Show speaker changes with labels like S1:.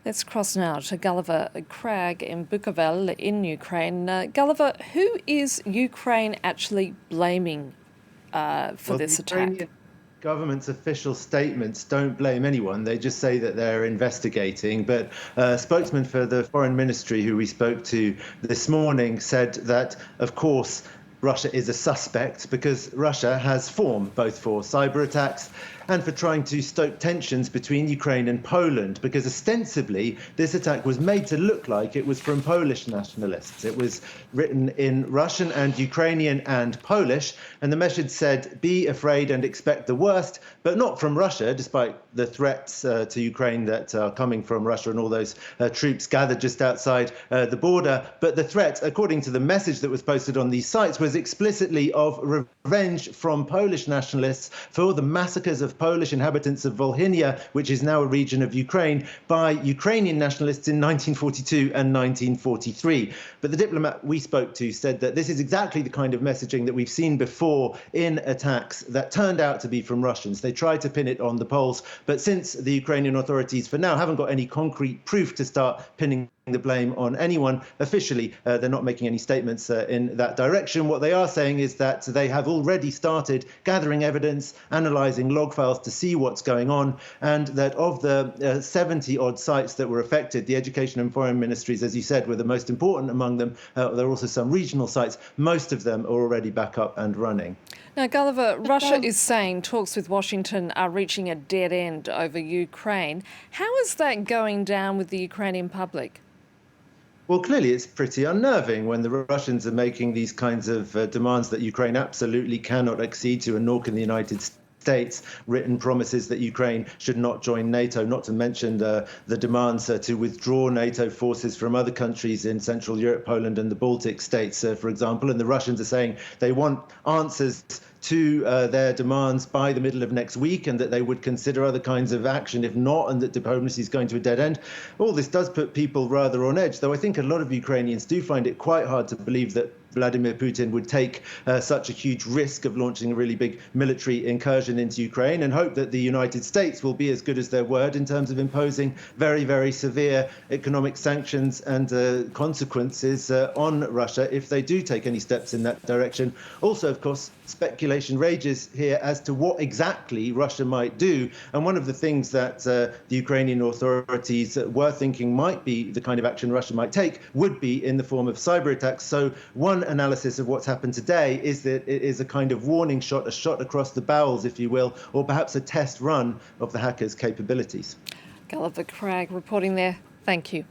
S1: Let's cross now to Gulliver Cragg in Bukovel in Ukraine. Gulliver, who is Ukraine actually blaming for this attack?
S2: Ukrainian government's official statements don't blame anyone. They just say that they're investigating. But a spokesman for the foreign ministry who we spoke to this morning said that, of course, Russia is a suspect because Russia has formed both for cyber attacks and for trying to stoke tensions between Ukraine and Poland, because ostensibly this attack was made to look like it was from Polish nationalists. It was written in Russian and Ukrainian and Polish, and the message said, be afraid and expect the worst, but not from Russia, despite the threats to Ukraine that are coming from Russia and all those troops gathered just outside the border. But the threat, according to the message that was posted on these sites, was explicitly of revenge from Polish nationalists for the massacres of Polish inhabitants of Volhynia, which is now a region of Ukraine, by Ukrainian nationalists in 1942 and 1943. But the diplomat we spoke to said that this is exactly the kind of messaging that we've seen before in attacks that turned out to be from Russians. They tried to pin it on the Poles, but since the Ukrainian authorities for now haven't got any concrete proof to start pinning the blame on anyone officially, they're not making any statements in that direction. What they are saying is that they have already started gathering evidence, analysing log files to see what's going on, and that of the 70 odd sites that were affected, the education and foreign ministries, as you said, were the most important among them. There are also some regional sites. Most of them are already back up and running.
S1: Now, Gulliver, Russia is saying talks with Washington are reaching a dead end over Ukraine. How is that going down with the Ukrainian public?
S2: Well, clearly it's pretty unnerving when the Russians are making these kinds of demands that Ukraine absolutely cannot accede to, and nor can the United States. Written promises that Ukraine should not join NATO, not to mention the demands to withdraw NATO forces from other countries in Central Europe, Poland and the Baltic states, for example. And the Russians are saying they want answers to their demands by the middle of next week, and that they would consider other kinds of action if not, and that diplomacy is going to a dead end. All this does put people rather on edge, though I think a lot of Ukrainians do find it quite hard to believe that Vladimir Putin would take such a huge risk of launching a really big military incursion into Ukraine, and hope that the United States will be as good as their word in terms of imposing very, very severe economic sanctions and consequences on Russia if they do take any steps in that direction. Also, of course, speculation rages here as to what exactly Russia might do. And one of the things that the Ukrainian authorities were thinking might be the kind of action Russia might take would be in the form of cyber attacks. So one analysis of what's happened today is that it is a kind of warning shot, a shot across the bowels, if you will, or perhaps a test run of the hackers' capabilities.
S1: Gulliver Cragg reporting there. Thank you.